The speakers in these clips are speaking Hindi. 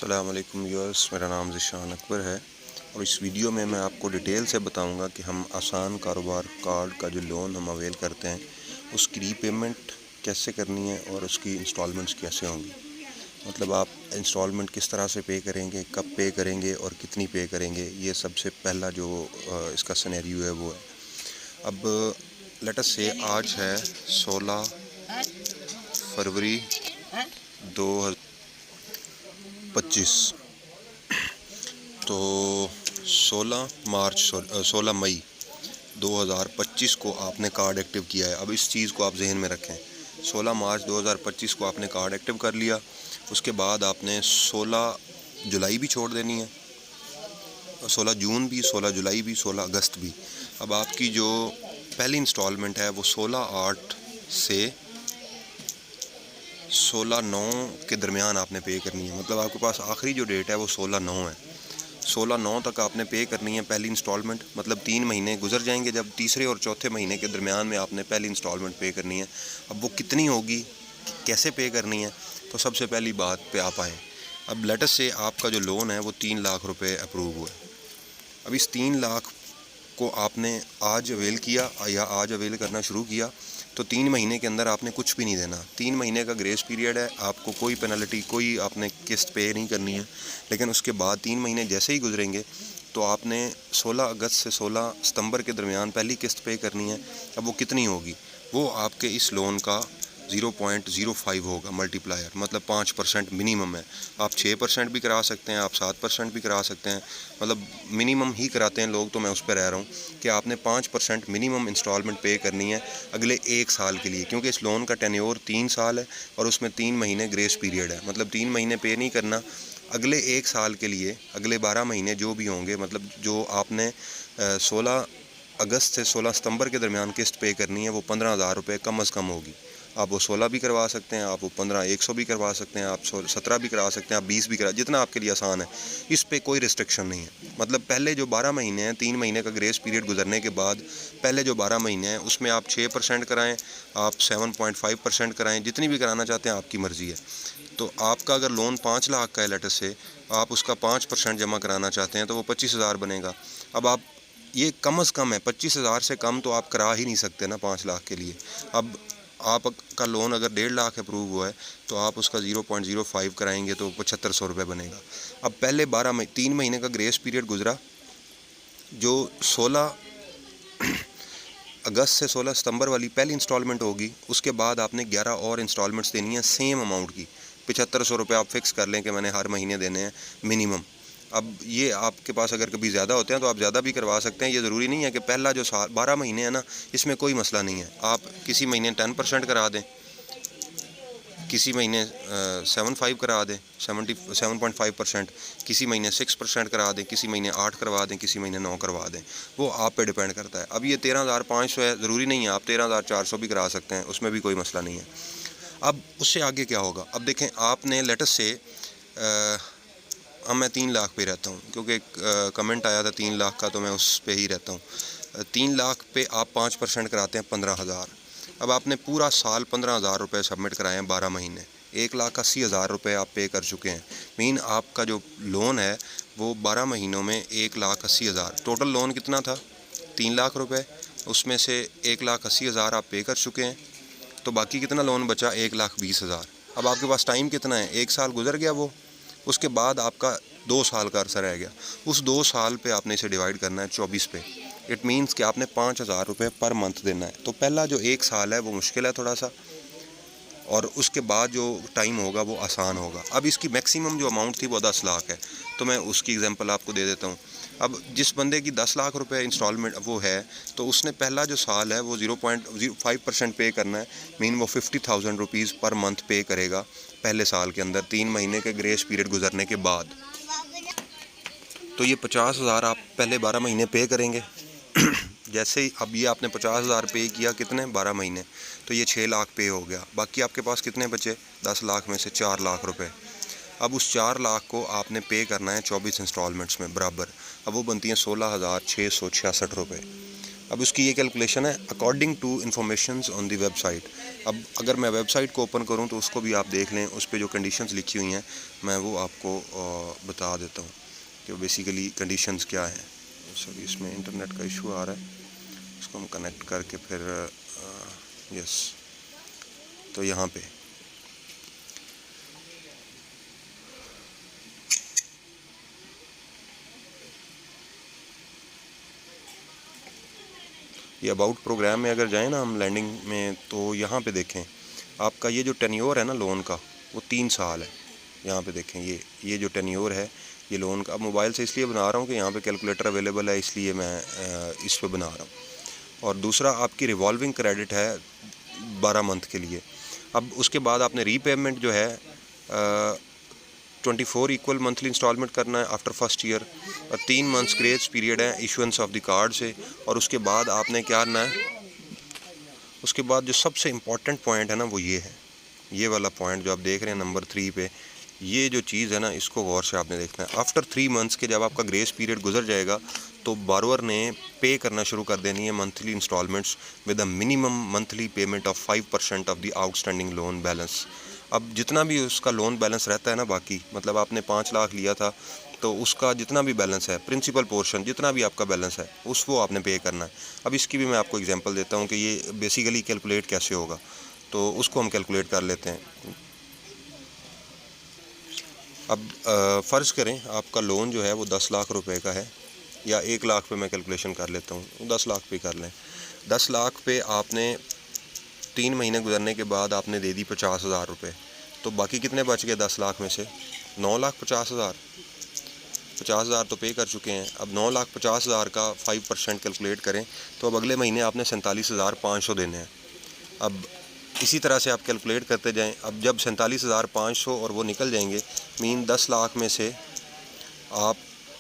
अस्सलाम वालेकुम व्यूअर्स, मेरा नाम ज़ीशान अकबर है और इस वीडियो में मैं आपको डिटेल से बताऊंगा कि हम आसान कारोबार कार्ड का जो लोन हम अवेल करते हैं उसकी रीपेमेंट कैसे करनी है और उसकी इंस्टॉलमेंट्स कैसे होंगी। मतलब आप इंस्टॉलमेंट किस तरह से पे करेंगे, कब पे करेंगे और कितनी पे करेंगे, ये सबसे पहला जो इसका सिनेरियो है वो है। अब लेट अस से आज है 16 फरवरी 2025, तो 16 मई 2025 को आपने कार्ड एक्टिव किया है। अब इस चीज़ को आप जहन में रखें, 16 मार्च 2025 को आपने कार्ड एक्टिव कर लिया। उसके बाद आपने 16 जुलाई भी छोड़ देनी है, 16 जून भी, 16 जुलाई भी, 16 अगस्त भी। अब आपकी जो पहली इंस्टॉलमेंट है वो 16/8 से 16/9 के दरमियान आपने पे करनी है। मतलब आपके पास आखिरी जो डेट है वो 16/9 है। 16/9 तक आपने पे करनी है पहली इंस्टॉलमेंट। मतलब 3 महीने गुजर जाएंगे जब तीसरे और चौथे महीने के दरमियान में आपने पहली इंस्टॉलमेंट पे करनी है। अब वो कितनी होगी, कैसे पे करनी है, तो सबसे पहली बात पे आप आएँ। अब लेटस से आपका जो लोन है वो 3 लाख रुपए अप्रूव हुआ है। अब इस 3 लाख को आपने आज अवेल किया या आज अवेल करना शुरू किया तो 3 महीने के अंदर आपने कुछ भी नहीं देना। 3 महीने का ग्रेस पीरियड है, आपको कोई पेनल्टी, कोई आपने किस्त पे नहीं करनी है। लेकिन उसके बाद 3 महीने जैसे ही गुजरेंगे तो आपने 16 अगस्त से 16 सितंबर के दरमियान पहली किस्त पे करनी है। अब वो कितनी होगी, वो आपके इस लोन का 0.05 होगा मल्टीप्लायर, मतलब 5% मिनिमम है। आप 6% भी करा सकते हैं, आप 7% भी करा सकते हैं, मतलब मिनिमम ही कराते हैं लोग, तो मैं उस पर रह रहा हूँ कि आपने 5% मिनिमम इंस्टॉलमेंट पे करनी है अगले 1 साल के लिए, क्योंकि इस लोन का टेन्योर 3 साल है और उसमें 3 महीने ग्रेस पीरियड है। मतलब 3 महीने पे नहीं करना, अगले 1 साल के लिए अगले 12 महीने जो भी होंगे, मतलब जो आपने 16 अगस्त से 16 सितंबर के दरमियान किस्त पे करनी है वो 15,000 रुपये कम अज़ कम होगी। आप वो 16 भी करवा सकते हैं, आप वो 15,100 भी करवा सकते हैं, आप 17 भी करा सकते हैं, आप 20 भी करा, जितना आपके लिए आसान है। इस पे कोई रिस्ट्रिक्शन नहीं है। मतलब पहले जो 12 महीने हैं, 3 महीने का ग्रेस पीरियड गुजरने के बाद पहले जो 12 महीने हैं उसमें आप 6% कराएँ, आप 7.5% कराएँ, जितनी भी कराना चाहते हैं आपकी मर्ज़ी है। तो आपका अगर लोन 5 लाख का है लेटर से, आप उसका 5% जमा कराना चाहते हैं तो वो 25,000 बनेगा। अब आप ये कम अज़ कम है, 25,000 से कम तो आप करा ही नहीं सकते ना 5 लाख के लिए। अब आपका लोन अगर 1.5 लाख अप्रूव हुआ है तो आप उसका 0.05 कराएंगे तो 7,500 रुपये बनेगा। अब पहले 3 महीने का ग्रेस पीरियड गुजरा, जो 16 अगस्त से 16 सितंबर वाली पहली इंस्टॉलमेंट होगी, उसके बाद आपने 11 और इंस्टॉलमेंट्स देनी है सेम अमाउंट की। 7,500 रुपये आप फिक्स कर लें कि मैंने हर महीने देने हैं मिनिमम। अब ये आपके पास अगर कभी ज़्यादा होते हैं तो आप ज़्यादा भी करवा सकते हैं। ये ज़रूरी नहीं है कि पहला जो 12 महीने है ना, इसमें कोई मसला नहीं है। आप किसी महीने 10% करा दें, किसी महीने 7.5 करा दें, 7.5%, किसी महीने 6% करा दें, किसी महीने 8 करवा दें, किसी महीने 9 करवा दें। वो आप पे डिपेंड करता है। अब ये 13,500 है, ज़रूरी नहीं है, आप 13,400 भी करा सकते हैं, उसमें भी कोई मसला नहीं है। अब उससे आगे क्या होगा, अब देखें, आपने लेटस से अब मैं 3 लाख पे रहता हूँ, क्योंकि कमेंट आया था 3 लाख का, तो मैं उस पे ही रहता हूँ। 3 लाख पे आप 5% कराते हैं 15,000। अब आपने पूरा साल 15,000 रुपये सबमिट कराए हैं 12 महीने, 1,80,000 रुपये आप पे कर चुके हैं। मीन आपका जो लोन है वो 12 महीनों में 1,80,000, टोटल लोन कितना था 3 लाख रुपये, उसमें से 1,80,000 आप पे कर चुके हैं, तो बाकी कितना लोन बचा 1,20,000। अब आपके पास टाइम कितना है, 1 साल गुजर गया वो, उसके बाद आपका 2 साल का अरसा रह गया। उस 2 साल पे आपने इसे डिवाइड करना है 24 पे। इट मीन्स कि आपने 5,000 रुपये पर मंथ देना है। तो पहला जो 1 साल है वो मुश्किल है थोड़ा सा, और उसके बाद जो टाइम होगा वो आसान होगा। अब इसकी मैक्सिमम जो अमाउंट थी वो 10 लाख है, तो मैं उसकी एग्जांपल आपको दे देता हूँ। अब जिस बंदे की 10 लाख रुपए इंस्टॉलमेंट वो है, तो उसने पहला जो साल है वो 0.05% पे करना है। मीन वो 50,000 रुपीज़ पर मंथ पे करेगा पहले साल के अंदर, 3 महीने के ग्रेस पीरियड गुजरने के बाद। तो ये 50,000 आप पहले 12 महीने पे करेंगे। जैसे ही अब ये आपने 50,000 पे किया, कितने 12 महीने, तो ये 6 लाख पे हो गया। बाकी आपके पास कितने बचे, 10 लाख में से 4 लाख रुपए। अब उस 4 लाख को आपने पे करना है 24 इंस्टॉलमेंट्स में बराबर। अब वो बनती हैं 16,666 रुपये। अब उसकी ये कैलकुलेशन है according to informations on the website. अब अगर मैं वेबसाइट को ओपन करूं तो उसको भी आप देख लें, उस पर जो कंडीशंस लिखी हुई हैं मैं वो आपको बता देता हूं कि बेसिकली कंडीशंस क्या हैं। सॉरी, इसमें इंटरनेट का इशू आ रहा है, इसको हम कनेक्ट करके फिर यस। तो यहाँ पे ये अबाउट प्रोग्राम में अगर जाएं ना हम लैंडिंग में, तो यहाँ पे देखें आपका ये जो टेन्योर है ना लोन का, वो 3 साल है। यहाँ पे देखें ये जो टेन्योर है ये लोन का। अब मोबाइल से इसलिए बना रहा हूँ कि यहाँ पे कैलकुलेटर अवेलेबल है, इसलिए मैं इस पे बना रहा हूँ। और दूसरा आपकी रिवॉल्विंग क्रेडिट है 12 मंथ के लिए। अब उसके बाद आपने रीपेमेंट जो है 24 इक्वल मंथली इंस्टॉलमेंट करना है आफ्टर फर्स्ट ईयर, और 3 मंथ्स ग्रेस पीरियड है इशुएंस ऑफ द कार्ड से। और उसके बाद आपने क्या करना है, उसके बाद जो सबसे इम्पॉर्टेंट पॉइंट है ना वो ये है, ये वाला पॉइंट जो आप देख रहे हैं नंबर 3 पे, ये जो चीज़ है ना इसको गौर से आपने देखना है। आफ्टर 3 मंथ्स के जब आपका ग्रेस पीरियड गुजर जाएगा तो बारोअर ने पे करना शुरू कर देनी है monthly installments with a minimum monthly payment of 5% of the outstanding loan balance. अब जितना भी उसका लोन बैलेंस रहता है ना, बाकी मतलब आपने 5 लाख लिया था तो उसका जितना भी बैलेंस है, प्रिंसिपल पोर्शन जितना भी आपका बैलेंस है वो आपने पे करना है। अब इसकी भी मैं आपको एग्जांपल देता हूँ कि ये बेसिकली कैलकुलेट कैसे होगा, तो उसको हम कैलकुलेट कर लेते हैं। अब फ़र्ज़ करें आपका लोन जो है वो 10 लाख रुपए का है, या 1 लाख पे मैं कैलकुलेशन कर लेता हूँ, 10 लाख पे कर लें। 10 लाख पे आपने 3 महीने गुजरने के बाद आपने दे दी 50,000 रुपये, तो बाकी कितने बच गए 10 लाख में से? 9,50,000। 50,000 तो पे कर चुके हैं। अब 9,50,000 का 5% कैलकुलेट करें तो अब अगले महीने आपने 47,500 देने हैं। अब इसी तरह से आप कैलकुलेट करते जाएं। अब जब 47,500 और वो निकल जाएंगे, मीन 10 लाख में से आप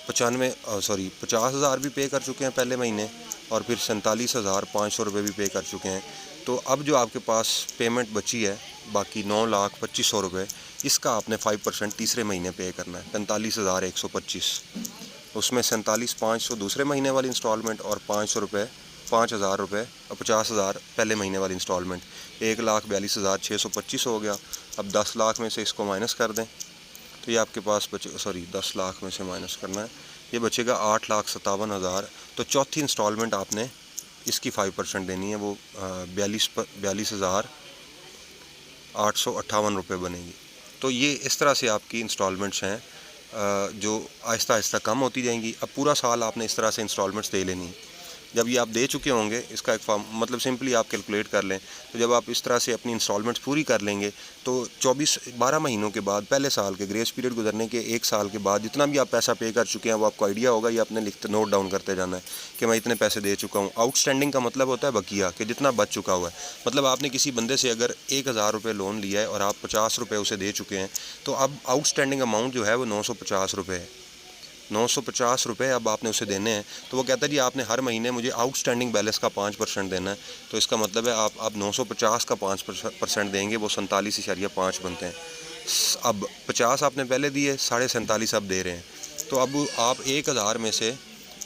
50,000 भी पे कर चुके हैं पहले महीने, और फिर 47,500 रुपये भी पे कर चुके हैं। तो अब जो आपके पास पेमेंट बची है बाकी 9,25,000 रुपये, इसका आपने 5% तीसरे महीने पे करना है, 45,125। उसमें 47,500 दूसरे महीने वाली इंस्टॉलमेंट और 500 रुपये 5,000 रुपये और 50,000 पहले महीने वाली इंस्टॉलमेंट, 1,42,625 हो गया। अब 10 लाख में से इसको माइनस कर दें तो ये आपके पास 10 लाख में से माइनस करना है, ये बचेगा 8,57,000। तो चौथी इंस्टॉलमेंट आपने इसकी 5% देनी है, वो 42,858 रुपये बनेगी। तो ये इस तरह से आपकी इंस्टॉलमेंट्स हैं जो आहिस्ता आहिस्ता कम होती जाएंगी। अब पूरा साल आपने इस तरह से इंस्टॉलमेंट्स दे लेनी। जब ये आप दे चुके होंगे, इसका एक फॉर्म मतलब सिंपली आप कैलकुलेट कर लें, तो जब आप इस तरह से अपनी इंस्टॉलमेंट्स पूरी कर लेंगे तो 12 महीनों के बाद, पहले साल के ग्रेस पीरियड गुजरने के 1 साल के बाद जितना भी आप पैसा पे कर चुके हैं वो आपको आइडिया होगा, ये आपने नोट डाउन करते जाना है कि मैं इतने पैसे दे चुका हूँ। आउटस्टैंडिंग का मतलब होता है बकिया, कि जितना बच चुका हुआ है। मतलब आपने किसी बंदे से अगर 1,000 रुपये लोन लिया है और आप 50 रुपये उसे दे चुके हैं, तो अब आउटस्टैंडिंग अमाउंट जो है वो 950 रुपये है। 950 रुपये अब आपने उसे देने हैं। तो वो कहता है जी आपने हर महीने मुझे आउटस्टैंडिंग बैलेंस का 5% देना है। तो इसका मतलब है आप 950 का 5% देंगे, वो 47.5 बनते हैं। अब 50 आपने पहले दिए, 47.5 अब दे रहे हैं। तो अब आप 1,000 में से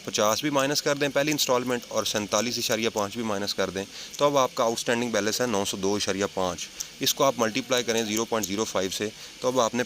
50 भी माइनस कर दें पहली इंस्टॉलमेंट, और 47.5 भी माइनस कर दें, तो अब आपका आउटस्टैंडिंग बैलेंस है 902.5। इसको आप मल्टीप्लाई करें 0.05 से, तो अब आपने